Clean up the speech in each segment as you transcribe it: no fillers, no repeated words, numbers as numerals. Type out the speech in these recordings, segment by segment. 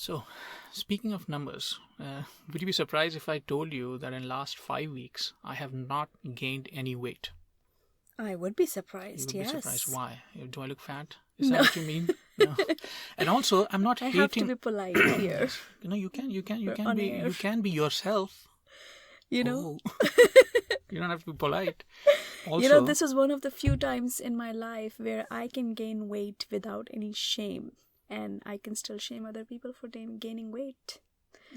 So, speaking of numbers, would you be surprised if I told you that in last 5 weeks I have not gained any weight? I would be You surprised, would be yes. surprised. Why? Do I look fat? Is No. that what you mean? No. And also, I'm not I hating. have to be polite here. You can On be air. you can be yourself. You know? Oh. You don't have to be polite. Also, You know, this is one of the few times in my life where I can gain weight without any shame. And I can still shame other people for gaining weight.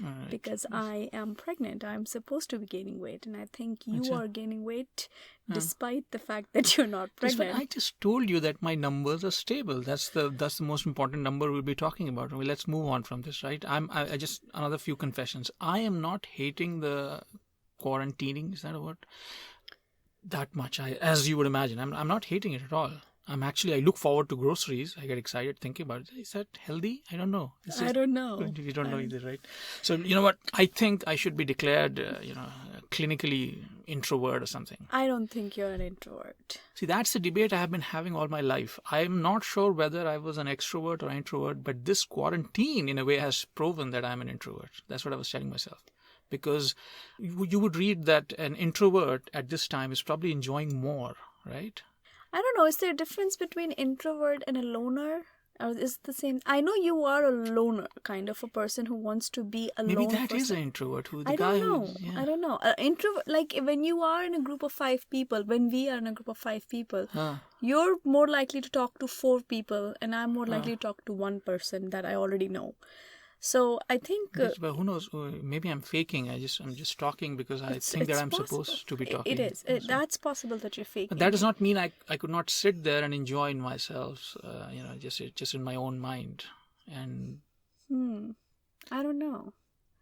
alright. Because I am pregnant. I'm supposed to be gaining weight. And I think you That's it. are gaining weight despite the fact that you're not pregnant. I just told you that my numbers are stable. That's the most important number we'll be talking about. Well, let's move on from this, right? I just another few confessions. I am not hating the quarantining. Is that a word? That much, as you would imagine. I'm not hating it at all. I look forward to groceries. I get excited thinking about it. Is that healthy? I don't know. I don't know. You don't know either, right? So, you know what? I think I should be declared, clinically introvert or something. I don't think you're an introvert. See, that's the debate I have been having all my life. I'm not sure whether I was an extrovert or introvert, but this quarantine, in a way, has proven that I'm an introvert. That's what I was telling myself. Because you would read that an introvert at this time is probably enjoying more, right? I don't know. Is there a difference between introvert and a loner? Or is it the same? I know you are a loner, kind of a person who wants to be alone. Maybe that is an introvert. I don't know. I don't know. Introvert, like when you are in a group of 5 people, when we are in a group of 5 people, you're more likely to talk to 4 people, and I'm more likely to talk to one person that I already know. So I think. But who knows? Maybe I'm faking. I'm just talking because I think that I'm supposed to be talking. It is. That's possible that you're faking. But that does not mean I could not sit there and enjoy myself. Just in my own mind. And I don't know.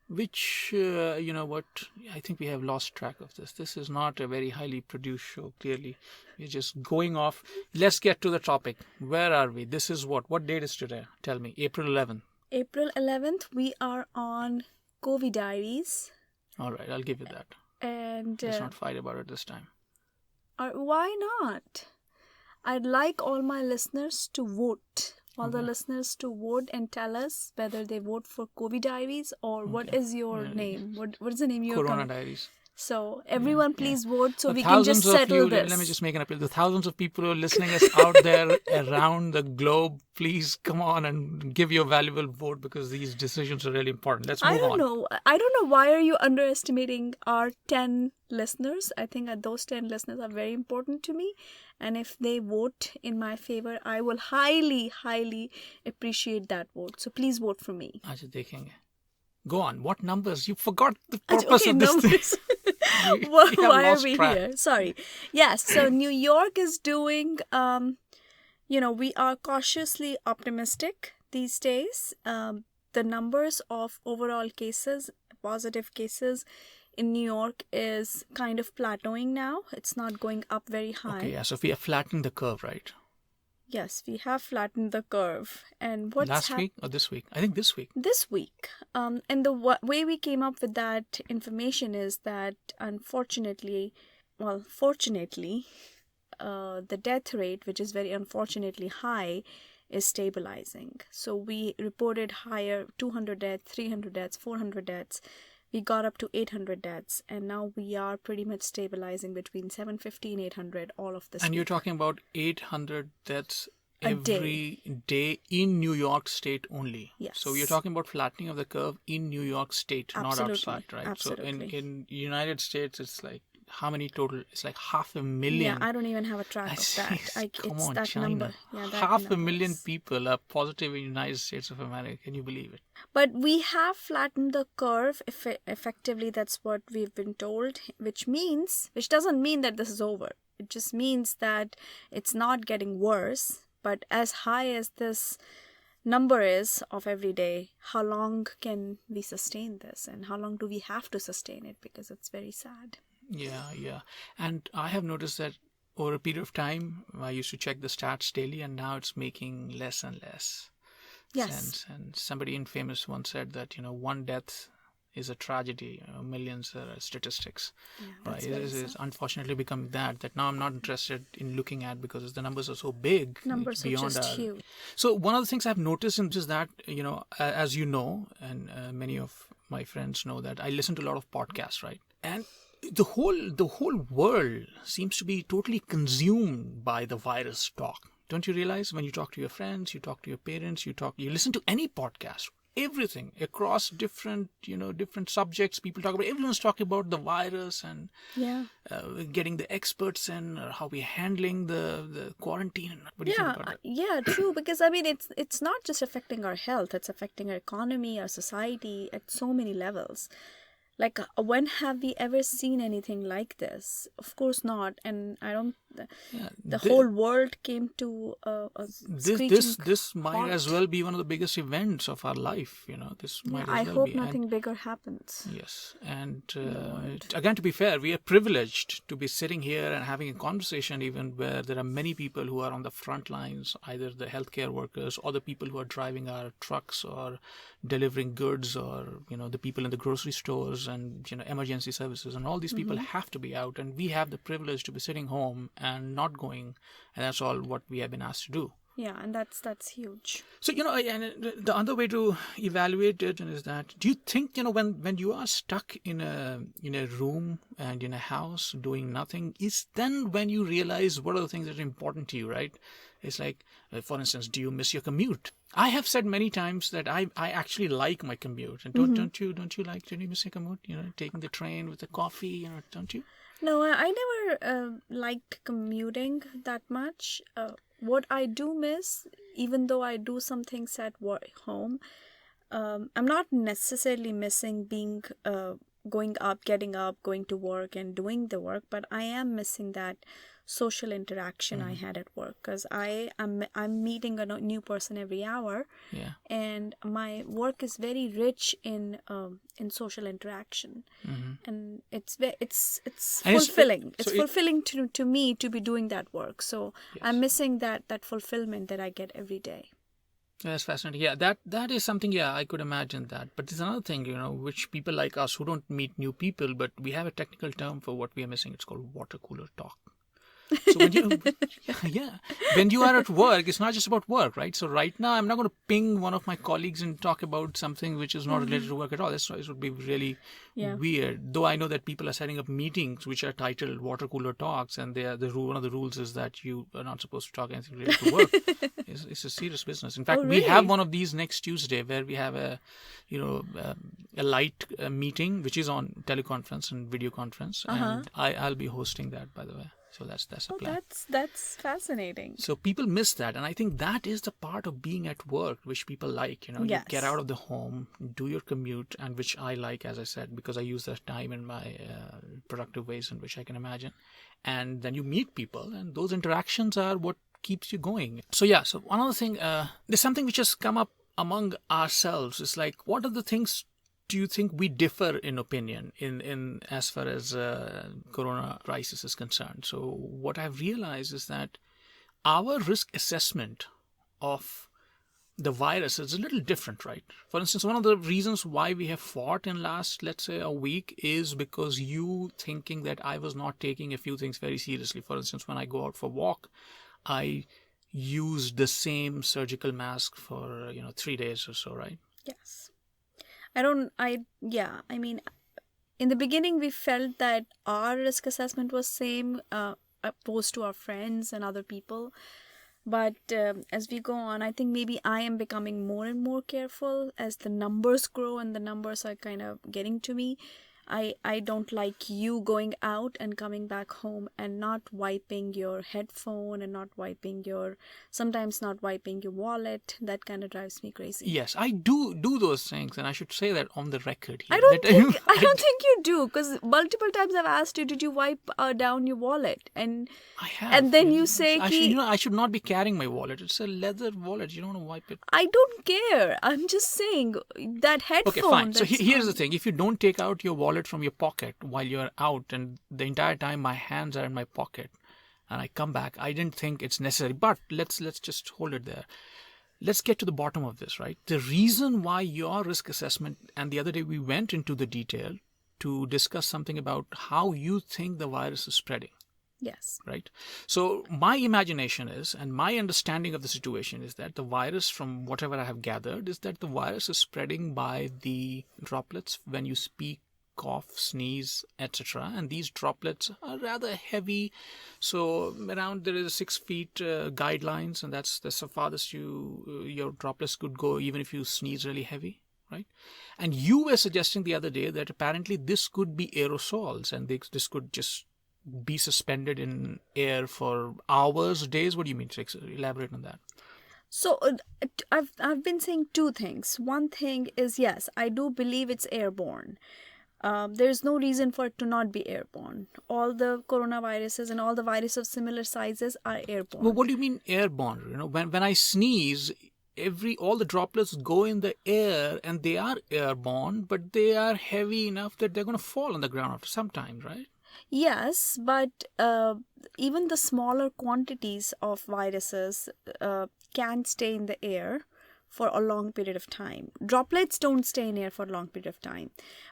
Which what? I think we have lost track of this. This is not a very highly produced show. Clearly, we're just going off. Let's get to the topic. Where are we? This is what? What date is today? Tell me. April 11th. April 11th, we are on CoviDiaries. All right, I'll give you that. And let's not fight about it this time. Why not? I'd like all my listeners to vote. All the listeners to vote and tell us whether they vote for CoviDiaries or what is your name? What is the name of your Corona Diaries. So everyone please vote so we can just settle this. Let me just make an appeal. The thousands of people who are listening us out there around the globe, please come on and give your valuable vote because these decisions are really important. Let's move on. I don't know why are you underestimating our 10 listeners. I think that those 10 listeners are very important to me. And if they vote in my favor, I will highly, highly appreciate that vote. So please vote for me. Aaj dekhenge. Go on. What numbers? You forgot the purpose of this thing. Why are we here? Sorry. Yes, so New York is doing, we are cautiously optimistic these days. The numbers of overall cases, positive cases in New York is kind of plateauing now. It's not going up very high. Okay, yeah, so we are flattening the curve, right? Yes, we have flattened the curve. And what's last week or this week? I think this week. This week. And the way we came up with that information is that fortunately, the death rate, which is very unfortunately high, is stabilizing. So we reported higher 200 deaths, 300 deaths, 400 deaths. We got up to 800 deaths, and now we are pretty much stabilizing between 750 and 800 all of this And week. you're talking about 800 deaths every day in New York State only. Yes. So you're talking about flattening of the curve in New York State, Absolutely. not outside, right? Absolutely. So in United States, it's like, how many total? It's like 500,000. Yeah, I don't even have a track of that. Come on, that China. number. Yeah, that 500,000 people are positive in the United States of America. Can you believe it? But we have flattened the curve. Effectively, that's what we've been told, which doesn't mean that this is over. It just means that it's not getting worse. But as high as this number is of every day, how long can we sustain this? And how long do we have to sustain it? Because it's very sad. Yeah. And I have noticed that over a period of time, I used to check the stats daily, and now it's making less and less sense. And somebody infamous once said that, one death is a tragedy. Millions statistics, Yeah, right? that's very It's sad. unfortunately becoming that now I'm not interested in looking at, because the numbers are so big. It's Numbers are beyond just our. huge. So one of the things I've noticed is that, as you know, and many of my friends know, that I listen to a lot of podcasts, right? And the whole world seems to be totally consumed by the virus talk. Don't you realize, when you talk to your friends, you talk to your parents, you listen to any podcast, everything across different subjects, people talk about, everyone's talking about the virus, and Yeah. getting the experts in, or how we're handling the quarantine. What do you think Yeah, about that? yeah, true. Because I mean, it's not just affecting our health; it's affecting our economy, our society at so many levels. Like, when have we ever seen anything like this? Of course not. And I don't. Yeah, The whole world came to a this screeching this might as halt. well be one of the biggest events of our life. This Yeah, might I as well hope be. And nothing bigger happens yes, and in the world. again, to be fair, we are privileged to be sitting here and having a conversation, even where there are many people who are on the front lines, either the healthcare workers or the people who are driving our trucks or delivering goods, or the people in the grocery stores and emergency services, and all these people have to be out, and we have the privilege to be sitting home and not going, and that's all what we have been asked to do. Yeah, and that's huge. So, and the other way to evaluate it is that, do you think, when you are stuck in a room and in a house doing nothing, is then when you realize what are the things that are important to you, right? It's like, for instance, do you miss your commute? I have said many times that I actually like my commute. And don't you miss your commute? Taking the train with the coffee, don't you? No, I never liked commuting that much. What I do miss, even though I do some things at home, I'm not necessarily missing being going up, getting up, going to work and doing the work, but I am missing that social interaction I had at work, because I'm meeting a new person every hour. Yeah. And my work is very rich in social interaction, and it's And fulfilling. It's so fulfilling to me to be doing that work. So Yes. I'm missing that fulfillment that I get every day. That's fascinating. Yeah, that is something. Yeah, I could imagine that. But there's another thing, which people like us who don't meet new people, but we have a technical term for what we are missing. It's called water cooler talk. So when you are at work, it's not just about work, right? So right now, I'm not going to ping one of my colleagues and talk about something which is not related to work at all. This would be really Yeah. weird. Though I know that people are setting up meetings which are titled water cooler talks, and one of the rules is that you are not supposed to talk anything related to work. It's a serious business. In fact, Oh, we have really? one of these next Tuesday, where we have a light meeting which is on teleconference and video conference, and I'll be hosting that, by the way. So that's a Oh, plan. that's fascinating. So people miss that, and I think that is the part of being at work which people like. You Yes. get out of the home, do your commute, and which I like, as I said, because I use that time in my productive ways in which I can imagine. And then you meet people, and those interactions are what keeps you going. So yeah, so one other thing, there's something which has come up among ourselves. It's like, what are the things do you think we differ in opinion in as far as corona crisis is concerned? So what I've realized is that our risk assessment of the virus is a little different, right? For instance, one of the reasons why we have fought in last, let's say, a week is because you thinking that I was not taking a few things very seriously. For instance, when I go out for a walk, I used the same surgical mask for 3 days or so, right? Yes. I mean, in the beginning, we felt that our risk assessment was same, opposed to our friends and other people. But as we go on, I think maybe I am becoming more and more careful as the numbers grow and the numbers are kind of getting to me. I don't like you going out and coming back home and not wiping your headphone and sometimes not wiping your wallet. That kind of drives me crazy. Yes, I do those things, and I should say that on the record here. I don't think you do, because multiple times I've asked you, did you wipe down your wallet? And I have. and then you say, I should not be carrying my wallet. It's a leather wallet. You don't want to wipe it. I don't care. I'm just saying that headphone. Okay, fine. So that's here's on- the thing. If you don't take out your wallet from your pocket while you're out, and the entire time my hands are in my pocket, and I come back, I didn't think it's necessary. But let's just hold it there. let's get to the bottom of this, right? The reason why your risk assessment, and the other day we went into the detail to discuss something about how you think the virus is spreading. Yes. Right. So my imagination is, and my understanding of the situation is that the virus, from whatever I have gathered, is that the virus is spreading by the droplets when you speak, cough, sneeze, etc. And these droplets are rather heavy. So around there is 6 feet guidelines, and that's the farthest your droplets could go, even if you sneeze really heavy. Right. And you were suggesting the other day that apparently this could be aerosols, and this could just be suspended in air for hours, days. What do you mean? Elaborate on that. So I've been saying two things. One thing is, yes, I do believe it's airborne. There's no reason for it to not be airborne. All the coronaviruses and all the viruses of similar sizes are airborne. Well, what do you mean airborne? When I sneeze, all the droplets go in the air and they are airborne, but they are heavy enough that they're going to fall on the ground after some time, right? Yes, but even the smaller quantities of viruses can stay in the air for a long period of time. Droplets don't stay in air for a long period of time,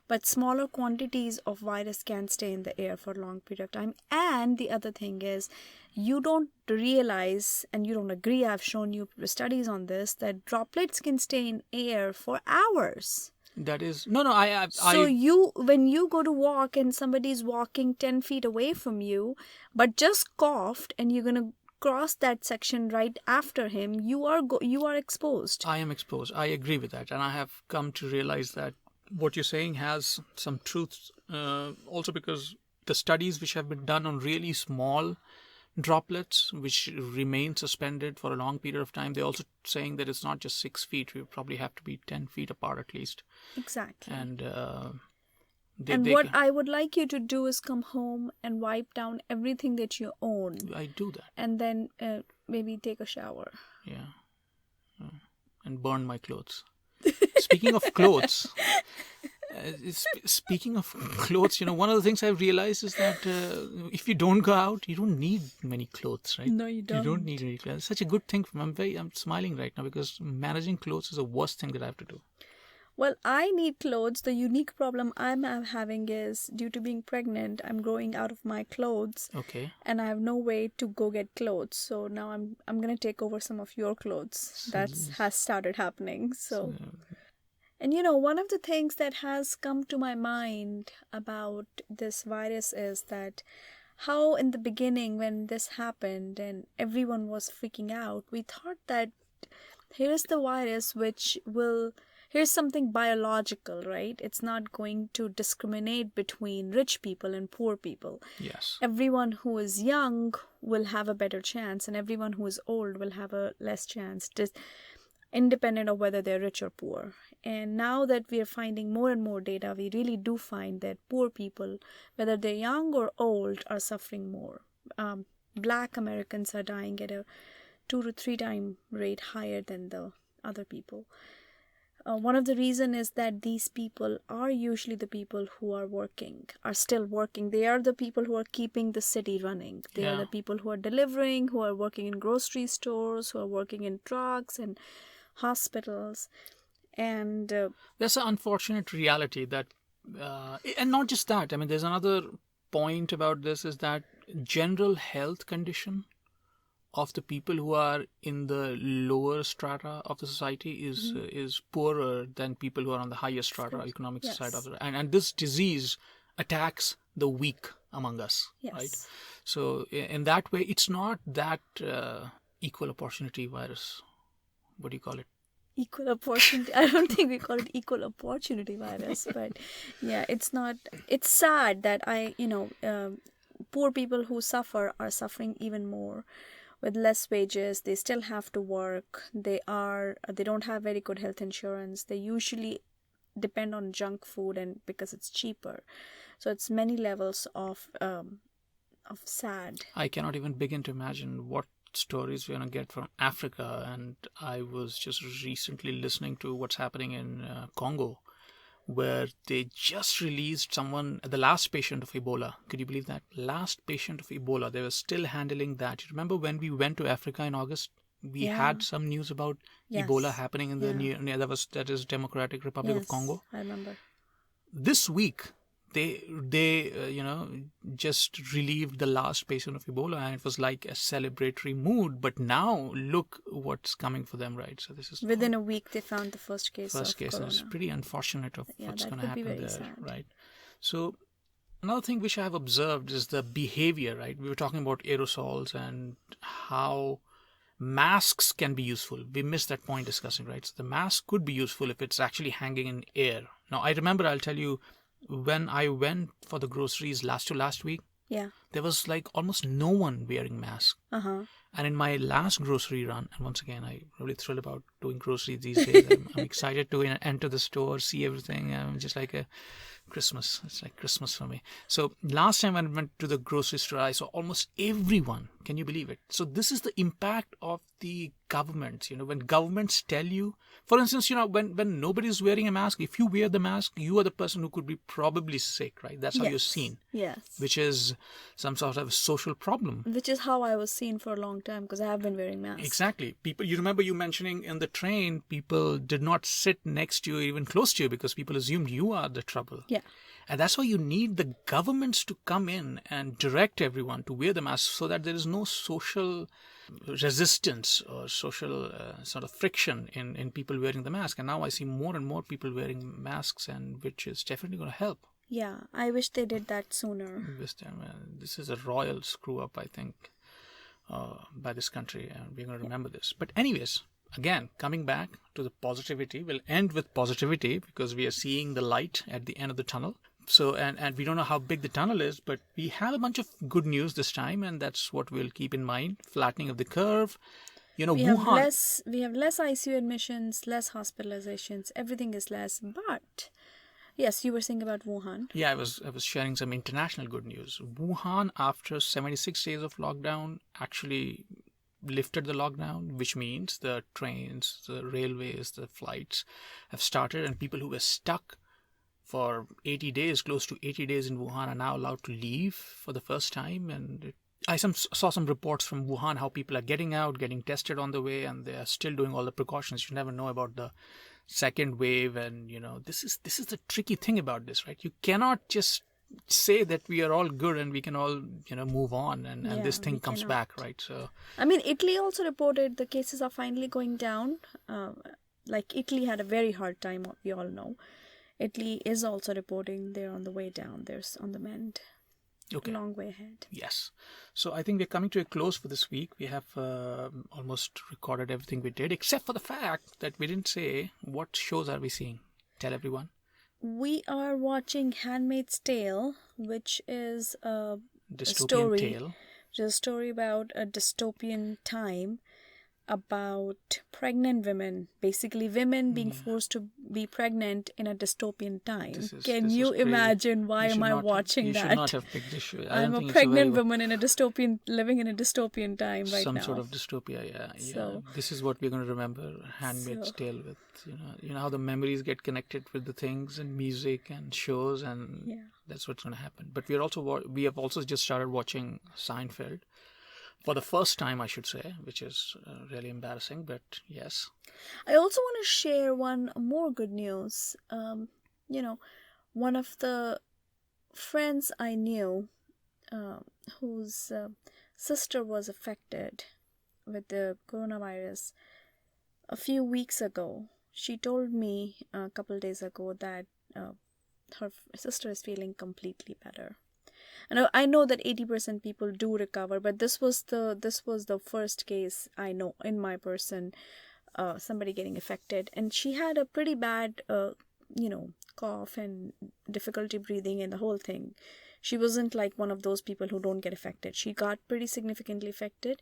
but smaller quantities of virus can stay in the air for a long period of time. And the other thing is, you don't realize, and you don't agree, I've shown you studies on this, that droplets can stay in air for hours. That is no. So when you go to walk and somebody's walking 10 feet away from you, but just coughed, and you're gonna cross that section right after him, you are exposed. I am exposed. I agree with that, and I have come to realize that what you're saying has some truth. Also, because the studies which have been done on really small droplets which remain suspended for a long period of time, they're also saying that it's not just 6 feet. We probably have to be 10 feet apart at least. Exactly. And what I would like you to do is come home and wipe down everything that you own. I do that. And then maybe take a shower. Yeah. And burn my clothes. Speaking of clothes, one of the things I've realized is that if you don't go out, you don't need many clothes, right? No, you don't. You don't need any clothes. It's such a good thing. I'm smiling right now because managing clothes is the worst thing that I have to do. Well, I need clothes. The unique problem I'm having is, due to being pregnant, I'm growing out of my clothes. Okay. And I have no way to go get clothes. So now I'm going to take over some of your clothes. That has started happening. And one of the things that has come to my mind about this virus is that how in the beginning, when this happened and everyone was freaking out, we thought that here's the virus here's something biological, right? It's not going to discriminate between rich people and poor people. Yes. Everyone who is young will have a better chance, and everyone who is old will have a less chance, independent of whether they're rich or poor. And now that we are finding more and more data, we really do find that poor people, whether they're young or old, are suffering more. Black Americans are dying at a 2 to 3 time rate higher than the other people. One of the reasons is that these people are usually the people who are still working. They are the people who are keeping the city running. They are the people who are delivering, who are working in grocery stores, who are working in trucks and hospitals. And that's an unfortunate reality that, and not just that. I mean, there's another point about this is that general health condition of the people who are in the lower strata of the society is poorer than people who are on the higher strata, economic side of it. And this disease attacks the weak among us, right? So in that way, it's not that equal opportunity virus. What do you call it? Equal opportunity. I don't think we call it equal opportunity virus, but yeah, it's not. It's sad that poor people who suffer are suffering even more. With less wages, they still have to work. They don't have very good health insurance. They usually depend on junk food, and because it's cheaper. So it's many levels of sad. I cannot even begin to imagine what stories we're going to get from Africa. And I was just recently listening to what's happening in Congo, where they just released the last patient of Ebola. Could you believe that? Last patient of Ebola. They were still handling that. You remember when we went to Africa in August? We Yeah. had some news about Yes. Ebola happening in the Yeah. that is Democratic Republic of Yes, Congo. I remember. This week, they just relieved the last patient of Ebola, and it was like a celebratory mood. But now look what's coming for them, right? So this is Within a week, they found the first case first of case, and it's corona. pretty unfortunate of Yeah, what's that going to would be happen very there, sad. right? So another thing which I have observed is the behavior, right? We were talking about aerosols and how masks can be useful. We missed that point discussing, right? So the mask could be useful if it's actually hanging in air. Now, I remember, I'll tell you, when I went for the groceries last week, Yeah. there was like almost no one wearing masks. Uh-huh. And in my last grocery run, and once again, I'm really thrilled about doing groceries these days. I'm excited to enter the store, see everything. I'm just like a Christmas. It's like Christmas for me. So last time I went to the grocery store, I saw almost everyone. Can you believe it? So this is the impact of the governments. When governments tell you, for instance, when nobody's wearing a mask, if you wear the mask, you are the person who could be probably sick, right? That's how you're seen. Yes. Which is some sort of social problem. Which is how I was seen for a long time, because I have been wearing masks. Exactly. People, you remember you mentioning in the train, people did not sit next to you, even close to you, because people assumed you are the trouble. Yeah. And that's why you need the governments to come in and direct everyone to wear the mask, so that there is no social resistance or social sort of friction in people wearing the mask. And now I see more and more people wearing masks, and which is definitely going to help. Yeah, I wish they did that sooner. This is a royal screw up, I think, by this country, and we're going to remember this. But anyways, again, coming back to the positivity, we'll end with positivity because we are seeing the light at the end of the tunnel. So, and we don't know how big the tunnel is, but we have a bunch of good news this time, and that's what we'll keep in mind. Flattening of the curve. We Wuhan. have less ICU admissions, less hospitalizations. Everything is less, but yes, you were saying about Wuhan. Yeah, I was sharing some international good news. Wuhan, after 76 days of lockdown, actually lifted the lockdown, which means the trains, the railways, the flights have started, and people who were stuck for 80 days, close to 80 days in Wuhan, are now allowed to leave for the first time. And I saw some reports from Wuhan how people are getting out, getting tested on the way, and they are still doing all the precautions. You never know about the second wave, and this is the tricky thing about this, right? You cannot just say that we are all good and we can all move on, and this thing comes back, right? So I mean, Italy also reported the cases are finally going down. Like Italy had a very hard time, we all know. Italy is also reporting they're on the way down. They're on the mend. Okay. A long way ahead. Yes. So I think we're coming to a close for this week. We have almost recorded everything we did, except for the fact that we didn't say what shows are we seeing. Tell everyone. We are watching Handmaid's Tale, which is a story about a dystopian time, about pregnant women, basically women being forced to be pregnant in a dystopian time. Can you imagine why am I watching that? You should not have picked this show. I'm a pregnant woman in a dystopian, living in a dystopian time right now. Some sort of dystopia, yeah. So, this is what we're going to remember Handmaid's Tale with. You know how the memories get connected with the things and music and shows, and that's what's going to happen. But we have also just started watching Seinfeld. For the first time, I should say, which is really embarrassing, but yes. I also want to share one more good news. One of the friends I knew whose sister was affected with the coronavirus a few weeks ago, she told me a couple of days ago that her sister is feeling completely better. And I know that 80% people do recover, but this was the first case I know in my person, somebody getting affected, and she had a pretty bad, cough and difficulty breathing and the whole thing. She wasn't like one of those people who don't get affected. She got pretty significantly affected,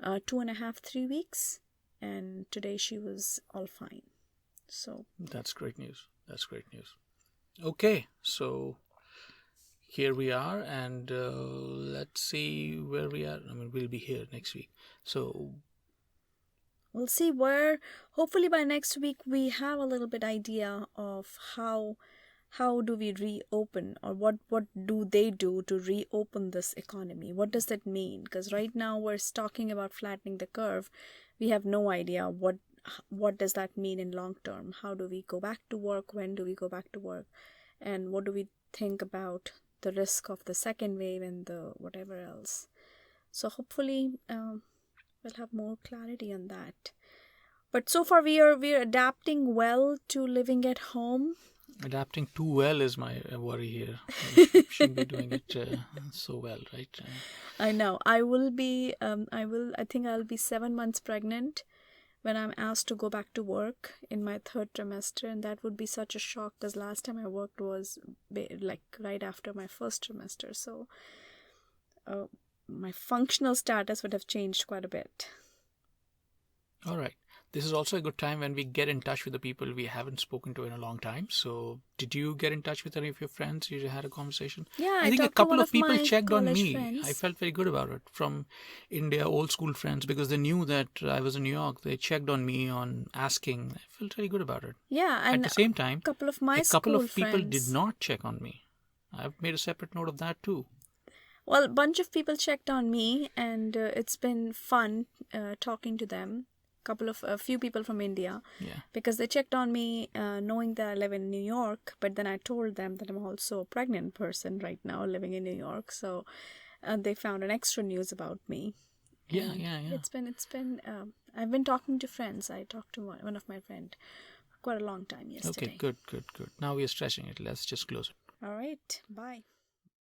2.5, 3 weeks, and today she was all fine. So that's great news. Okay, so here we are, and let's see where we are. I mean, we'll be here next week. So we'll see where, hopefully by next week, we have a little bit idea of how how do we reopen, or what do they do to reopen this economy? What does that mean? Because right now we're talking about flattening the curve. We have no idea what does that mean in long term. How do we go back to work? When do we go back to work? And what do we think about the risk of the second wave and the whatever else? So hopefully we'll have more clarity on that. But so far we're adapting well to living at home. Adapting too well is my worry here. We shouldn't be doing it so well, right? I know. I think I'll be 7 months pregnant when I'm asked to go back to work in my third trimester, and that would be such a shock because last time I worked was like right after my first trimester. So my functional status would have changed quite a bit. All right. This is also a good time when we get in touch with the people we haven't spoken to in a long time. So, did you get in touch with any of your friends? You had a conversation? Yeah, I think a couple of people checked on me. Friends. I felt very good about it from India, old school friends, because they knew that I was in New York. They checked on me on asking. I felt very good about it. Yeah, and at the same time, a couple of people friends did not check on me. I've made a separate note of that too. Well, a bunch of people checked on me, and it's been fun talking to them. A few people from India, because they checked on me knowing that I live in New York, but then I told them that I'm also a pregnant person right now living in New York, so they found an extra news about me. Yeah. It's been I've been talking to friends. I talked to one of my friends quite a long time yesterday. Okay, good. Now we are stretching it. Let's just close it. All right, bye.